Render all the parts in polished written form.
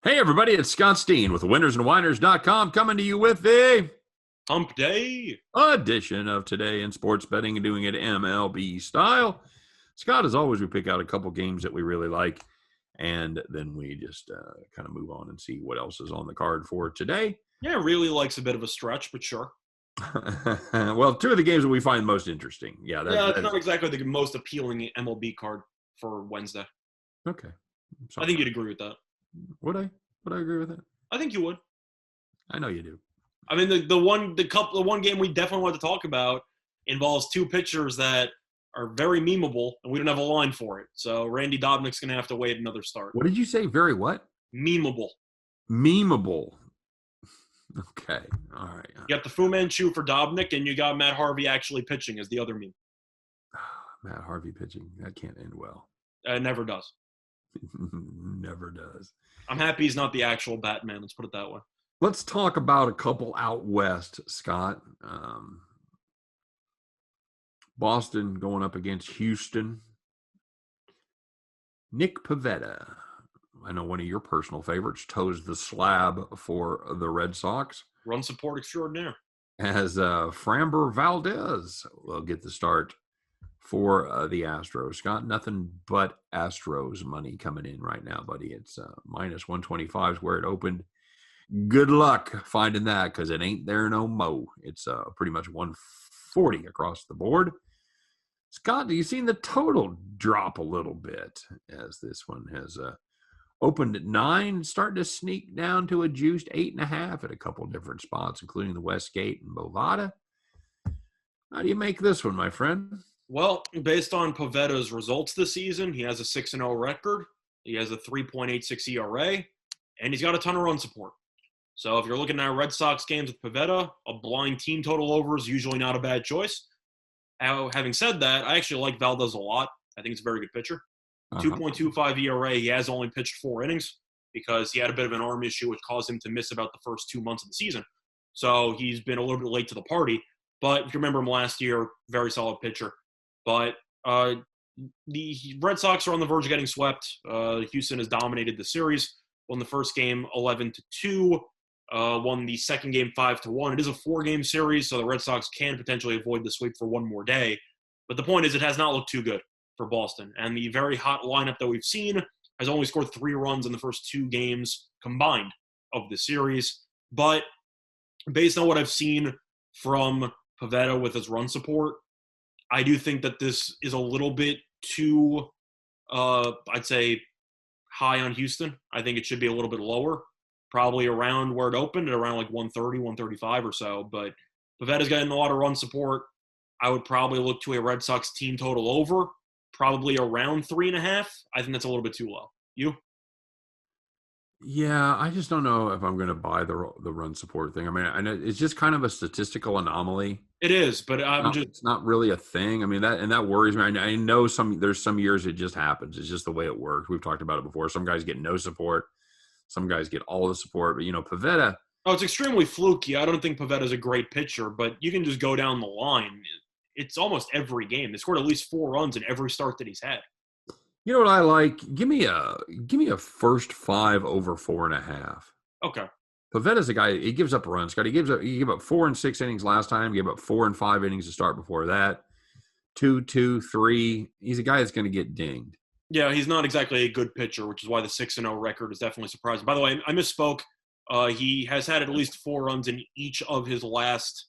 Hey, everybody, it's Scott Steen with winnersandwhiners.com coming to you with the Hump Day edition of Today in Sports Betting and doing it MLB style. Scott, as always, we pick out a couple games that we really like, and then we just kind of move on and see what else is on the card for today. Yeah, really likes a bit of a stretch, but sure. Well, two of the games that we find most interesting. Yeah, It's not exactly the most appealing MLB card for Wednesday. Okay. I think you'd agree with that. Would I agree with that? I think you would. I know you do. I mean, the one game we definitely want to talk about involves two pitchers that are very memeable, and we don't have a line for it. So Randy Dobnik's going to have to wait another start. What did you say? Very what? Memeable. Memeable. Okay. All right. You got the Fu Manchu for Dobnik, and you got Matt Harvey actually pitching as the other meme. Matt Harvey pitching. That can't end well. It never does. Never does. I'm happy he's not the actual Batman. Let's put it that way. Let's talk about a couple out west, Scott. Boston going up against Houston. Nick Pivetta, I know one of your personal favorites, toes the slab for the Red Sox. Run support extraordinaire. As Framber Valdez will get the start for the Astros. Scott, nothing but Astros money coming in right now, buddy. It's minus 125 is where it opened. Good luck finding that because it ain't there no mo. It's pretty much 140 across the board. Scott, do you seen the total drop a little bit as this one has opened at 9, starting to sneak down to a juiced 8.5 at a couple different spots, including the Westgate and Bovada. How do you make this one, my friend? Well, based on Pavetta's results this season, he has a 6-0 record. He has a 3.86 ERA, and he's got a ton of run support. So if you're looking at Red Sox games with Pivetta, a blind team total over is usually not a bad choice. Having said that, I actually like Valdez a lot. I think he's a very good pitcher. 2.25 ERA. He has only pitched 4 innings because he had a bit of an arm issue, which caused him to miss about the first 2 months of the season. So he's been a little bit late to the party. But if you remember him last year, very solid pitcher. But the Red Sox are on the verge of getting swept. Houston has dominated the series. Won the first game 11-2. Won the second game 5-1. It is a 4-game series, so the Red Sox can potentially avoid the sweep for one more day. But the point is, it has not looked too good for Boston. And the very hot lineup that we've seen has only scored 3 runs in the first 2 games combined of the series. But based on what I've seen from Pivetta with his run support, I do think that this is a little bit too, I'd say, high on Houston. I think it should be a little bit lower, probably around where it opened, at around like 130, 135 or so. But Pavetta's getting a lot of run support. I would probably look to a Red Sox team total over, probably around 3.5. I think that's a little bit too low. You? Yeah, I just don't know if I'm going to buy the run support thing. I mean, I know it's just kind of a statistical anomaly. It is, but It's not really a thing. I mean, that worries me. I know there's some years it just happens. It's just the way it works. We've talked about it before. Some guys get no support. Some guys get all the support. But, Pivetta. Oh, it's extremely fluky. I don't think Pavetta's a great pitcher, but you can just go down the line. It's almost every game. They scored at least 4 runs in every start that he's had. You know what I like? Give me a first 5 over 4.5. Okay. Pavetta's a guy. He gives up runs. Scott. He gave up 4 and 6 innings last time. He gave up 4 and 5 innings to start before that. 2, 2, 3. He's a guy that's going to get dinged. Yeah, he's not exactly a good pitcher, which is why the 6-0 record is definitely surprising. By the way, I misspoke. He has had at least 4 runs in each of his last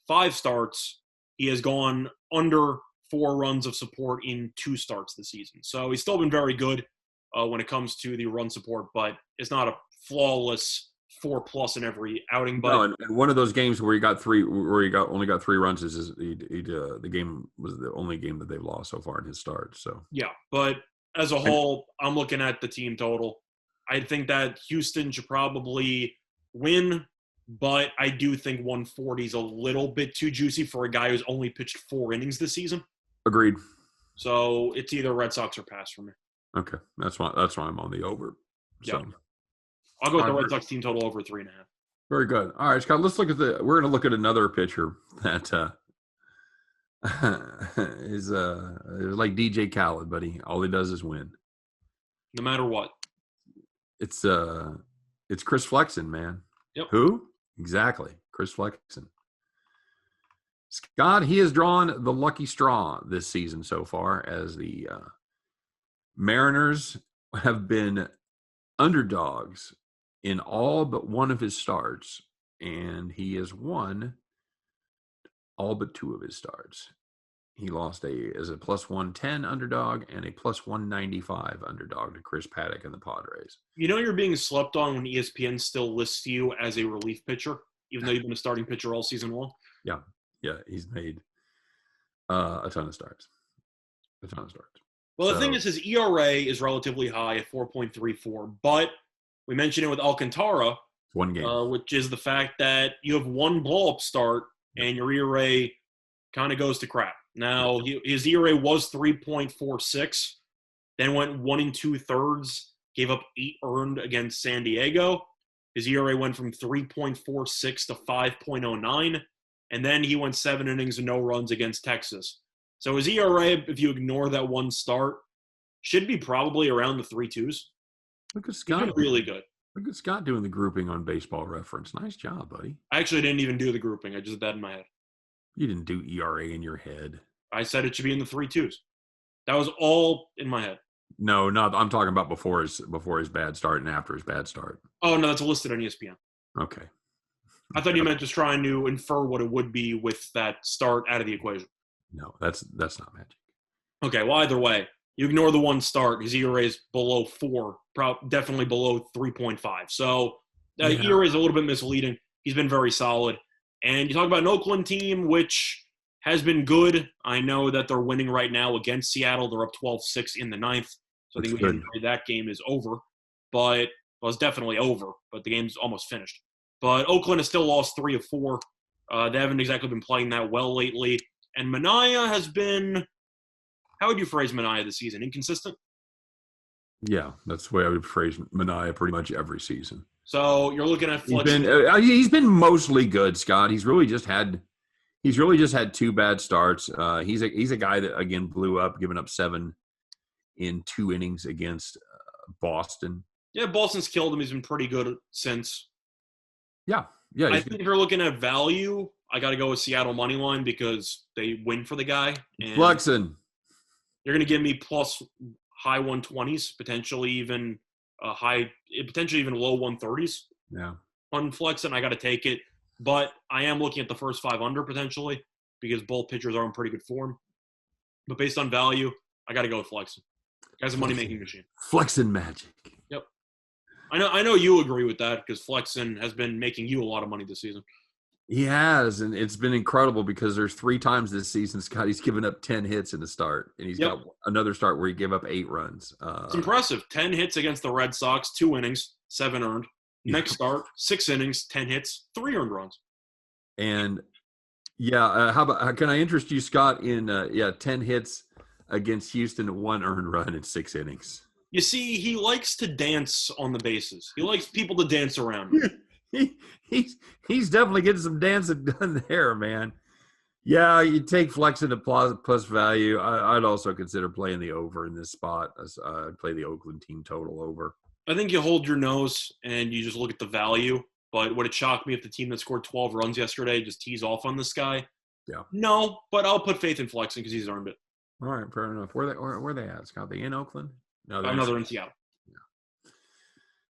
5 starts. He has gone under 4 runs of support in 2 starts this season. So he's still been very good when it comes to the run support, but it's not a flawless 4+ in every outing. But no, and one of those games where he only got 3 runs is the game was the only game that they've lost so far in his start. So yeah, but as a whole, I'm looking at the team total. I think that Houston should probably win, but I do think 140 is a little bit too juicy for a guy who's only pitched 4 innings this season. Agreed. So it's either Red Sox or pass for me. Okay, that's why I'm on the over. So. Yeah. I'll go with the Red Sox team total over 3.5. Very good. All right, Scott, let's look at we're going to look at another pitcher that is like DJ Khaled, buddy. All he does is win. No matter what. It's It's Chris Flexen, man. Yep. Who? Exactly. Chris Flexen. Scott, he has drawn the lucky straw this season so far, as the Mariners have been underdogs in all but one of his starts, and he has won all but two of his starts. He lost as a plus 110 underdog and a plus 195 underdog to Chris Paddock and the Padres. You know you're being slept on when ESPN still lists you as a relief pitcher, even though you've been a starting pitcher all season long. Yeah, he's made a ton of starts. Well, the thing is, his ERA is relatively high at 4.34, but we mentioned it with Alcantara, one game, which is the fact that you have one blow-up start and your ERA kind of goes to crap. Now, his ERA was 3.46, then went 1 2/3, gave up 8 earned against San Diego. His ERA went from 3.46 to 5.09, and then he went 7 innings and no runs against Texas. So his ERA, if you ignore that one start, should be probably around the 3.2s. Look at Scott. He's been really good. Look at Scott doing the grouping on Baseball Reference. Nice job, buddy. I actually didn't even do the grouping. I just did that in my head. You didn't do ERA in your head. I said it should be in the 3.2s. That was all in my head. No, not. I'm talking about before his bad start and after his bad start. Oh, no, that's listed on ESPN. Okay. I thought you meant just trying to infer what it would be with that start out of the equation. No, that's not magic. Okay, well, either way, you ignore the one start. His ERA is below 4, definitely below 3.5. So ERA is a little bit misleading. He's been very solid. And you talk about an Oakland team, which has been good. I know that they're winning right now against Seattle. They're up 12-6 in the 9th. So I think we can say that game is over. But well, it's definitely over, but the game's almost finished. But Oakland has still lost 3 of 4. They haven't exactly been playing that well lately. And Manaea has been – how would you phrase Manaea this season? Inconsistent? Yeah, that's the way I would phrase Manaea pretty much every season. So you're looking at he's been mostly good, Scott. He's really just had 2 bad starts. He's a guy that again blew up, giving up 7 in 2 innings against Boston. Yeah, Boston's killed him. He's been pretty good since. Yeah. I think if you're looking at value, I got to go with Seattle money line because they win for the guy. And Flexen. You're going to give me plus high 120s, potentially even low 130s. Yeah. On Flexen, I got to take it. But I am looking at the first 5 under potentially because both pitchers are in pretty good form. But based on value, I got to go with Flexen. Guy's a money-making machine. Flexen magic. Yep. I know you agree with that because Flexen has been making you a lot of money this season. He has, and it's been incredible because there's 3 times this season, Scott, he's given up 10 hits in the start, and he's got another start where he gave up 8 runs. It's impressive. 10 hits against the Red Sox, 2 innings, 7 earned. Next start, 6 innings, 10 hits, 3 earned runs. And, how can I interest you, Scott, in 10 hits against Houston, 1 earned run in 6 innings? You see, he likes to dance on the bases. He likes people to dance around him. He's definitely getting some dancing done there, man. Yeah, you take Flexen to plus value. I'd also consider playing the over in this spot. I'd play the Oakland team total over. I think you hold your nose and you just look at the value. But would it shock me if the team that scored 12 runs yesterday just tees off on this guy? Yeah. No, but I'll put faith in Flexen because he's earned it. All right, fair enough. Where are they at, Scott? They in Oakland? No, they're in Seattle.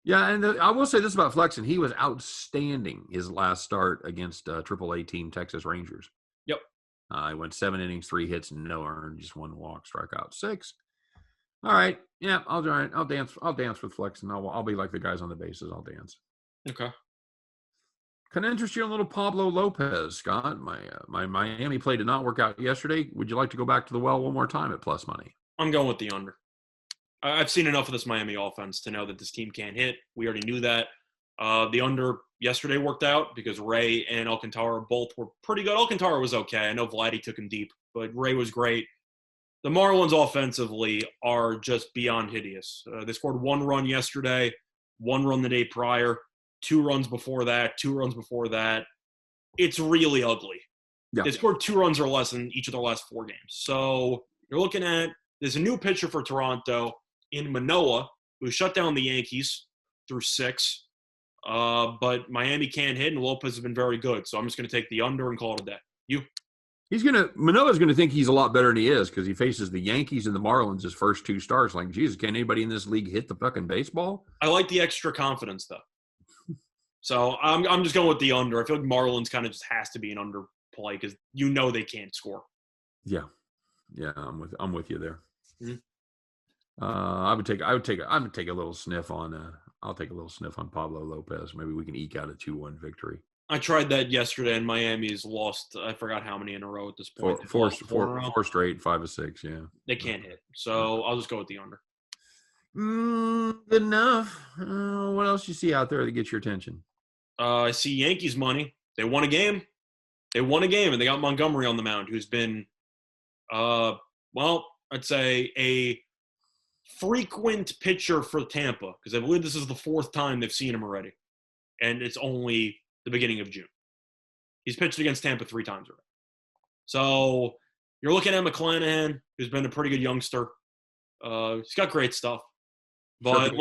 Yeah, and I will say this about Flexen. He was outstanding his last start against AAA team Texas Rangers. Yep. He went 7 innings, 3 hits, no earned, just 1 walk, strike out 6. All right. Yeah, I'll dance. I'll dance with Flexen. I'll be like the guys on the bases. I'll dance. Okay. Can I interest you in a little Pablo Lopez, Scott? My Miami play did not work out yesterday. Would you like to go back to the well one more time at plus money? I'm going with the under. I've seen enough of this Miami offense to know that this team can't hit. We already knew that. The under yesterday worked out because Ray and Alcantara both were pretty good. Alcantara was okay. I know Vladdy took him deep, but Ray was great. The Marlins offensively are just beyond hideous. They scored 1 run yesterday, 1 run the day prior, 2 runs before that, 2 runs before that. It's really ugly. Yeah. They scored 2 runs or less in each of their last 4 games. So you're looking at there's a new pitcher for Toronto in Manoah, who shut down the Yankees through 6. But Miami can't hit, and Lopez has been very good. So I'm just going to take the under and call it a day. You? Manoah's going to think he's a lot better than he is because he faces the Yankees and the Marlins his first 2 starts. Like, Jesus, can anybody in this league hit the fucking baseball? I like the extra confidence, though. So I'm just going with the under. I feel like Marlins kind of just has to be an under play because they can't score. Yeah, I'm with you there. Mm-hmm. I would take a little sniff on. I'll take a little sniff on Pablo Lopez. Maybe we can eke out a 2-1 victory. I tried that yesterday, and Miami's lost. I forgot how many in a row at this point. Four straight, 5 of 6. Yeah, they can't hit. So I'll just go with the under. Good enough. What else you see out there that gets your attention? I see Yankees money. They won a game. And they got Montgomery on the mound, who's been, I'd say a frequent pitcher for Tampa, because I believe this is the 4th time they've seen him already, and it's only the beginning of June. He's pitched against Tampa 3 times already. So you're looking at McClanahan, who's been a pretty good youngster. He's got great stuff. But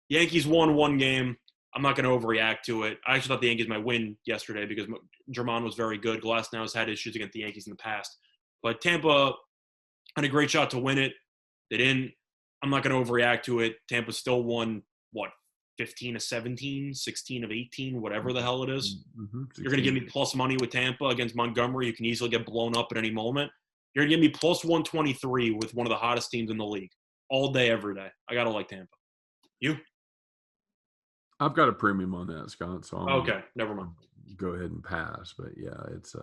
Yankees won 1 game. I'm not going to overreact to it. I actually thought the Yankees might win yesterday because Germán was very good. Glasnow has had issues against the Yankees in the past. But Tampa had a great shot to win it. They didn't. I'm not going to overreact to it. Tampa still won, 15 of 17, 16 of 18, whatever the hell it is. Mm-hmm. You're going to give me plus money with Tampa against Montgomery. You can easily get blown up at any moment. You're going to give me plus 123 with one of the hottest teams in the league all day, every day. I got to like Tampa. You? I've got a premium on that, Scott. So okay, never mind. Go ahead and pass. But yeah, it's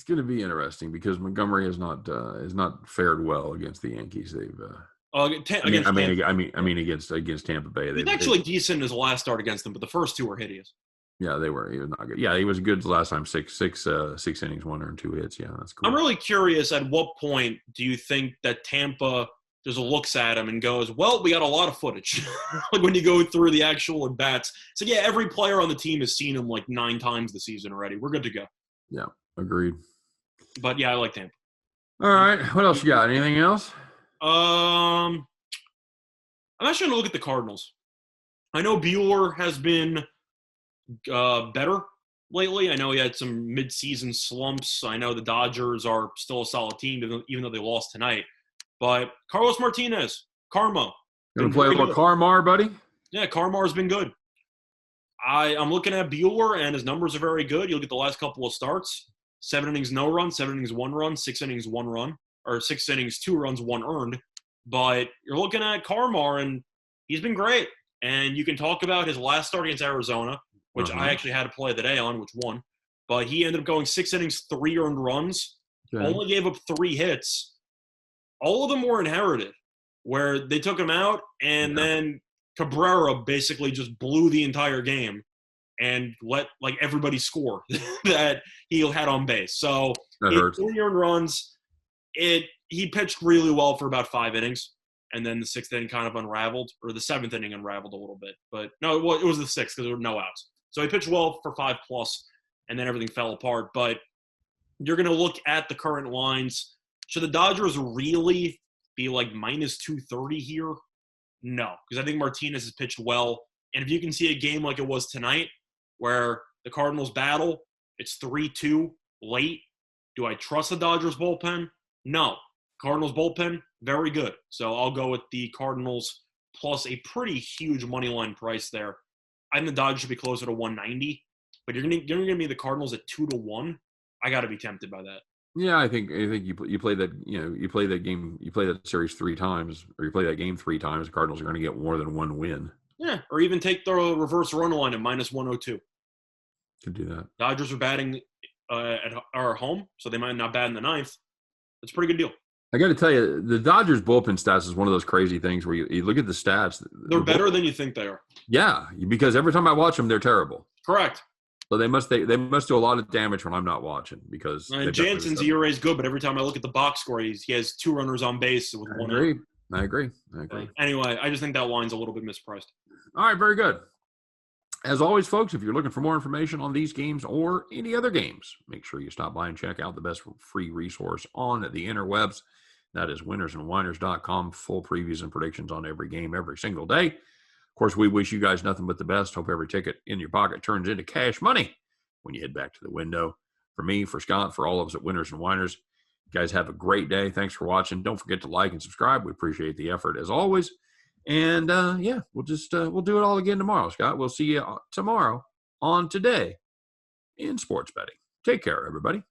going to be interesting because Montgomery has not fared well against the Yankees. They've against Tampa Bay. He's actually decent in his last start against them, but the first 2 were hideous. Yeah, he was not good. Yeah, he was good last time. Six innings, 1 earned, 2 hits. Yeah, that's cool. I'm really curious. At what point do you think that Tampa just looks at him and goes, "Well, we got a lot of footage." Like when you go through the actual at bats. So yeah, every player on the team has seen him like 9 times this season already. We're good to go. Yeah, agreed. But yeah, I like Tampa. All right, what else you got? Anything else? I'm actually gonna look at the Cardinals. I know Bueller has been better lately. I know he had some mid-season slumps. I know the Dodgers are still a solid team, even though they lost tonight. But Carlos Martinez, Karma. Gonna play a little Carmar, buddy? Yeah, Carmar's been good. I'm looking at Bueller, and his numbers are very good. You look at the last couple of starts. 7 innings, no run. 7 innings, 1 run. 6 innings, 1 run. Or 6 innings, 2 runs, 1 earned. But you're looking at Carmar, and he's been great. And you can talk about his last start against Arizona, which I actually had to play the day on, which won. But he ended up going 6 innings, 3 earned runs. Okay. Only gave up 3 hits. All of them were inherited, where they took him out, and then Cabrera basically just blew the entire game and let everybody score that he had on base. So 3 earned runs. He pitched really well for about 5 innings, and then the 6th inning kind of unraveled, or the 7th inning unraveled a little bit. But no, it was the 6th because there were no outs. So he pitched well for 5+, and then everything fell apart. But you're going to look at the current lines. Should the Dodgers really be like minus 230 here? No, because I think Martinez has pitched well. And if you can see a game like it was tonight where the Cardinals battle, it's 3-2 late. Do I trust the Dodgers bullpen? No. Cardinals bullpen, very good. So I'll go with the Cardinals plus a pretty huge money line price there. I think the Dodgers should be closer to 190, but you're gonna give me the Cardinals at 2-1. I got to be tempted by that. Yeah, I think you play that you play that game, you play that series 3 times, or you play that game 3 times. The Cardinals are going to get more than 1 win. Yeah, or even take the reverse run line at minus 102. Could do that. Dodgers are batting at our home, so they might not bat in the 9th. That's a pretty good deal. I got to tell you, the Dodgers bullpen stats is one of those crazy things where you look at the stats. They're better than you think they are. Yeah, because every time I watch them, they're terrible. Correct. So they must do a lot of damage when I'm not watching because Jansen's ERA is good, but every time I look at the box score, he has 2 runners on base with 1 out. I agree. Anyway, I just think that line's a little bit mispriced. All right, very good. As always, folks, if you're looking for more information on these games or any other games, make sure you stop by and check out the best free resource on the interwebs. That is winnersandwhiners.com. Full previews and predictions on every game every single day. Of course, we wish you guys nothing but the best. Hope every ticket in your pocket turns into cash money when you head back to the window. For me, for Scott, for all of us at Winners and Whiners, you guys have a great day. Thanks for watching. Don't forget to like and subscribe. We appreciate the effort as always. And yeah, we'll do it all again tomorrow, Scott. We'll see you tomorrow on Today in Sports Betting. Take care, everybody.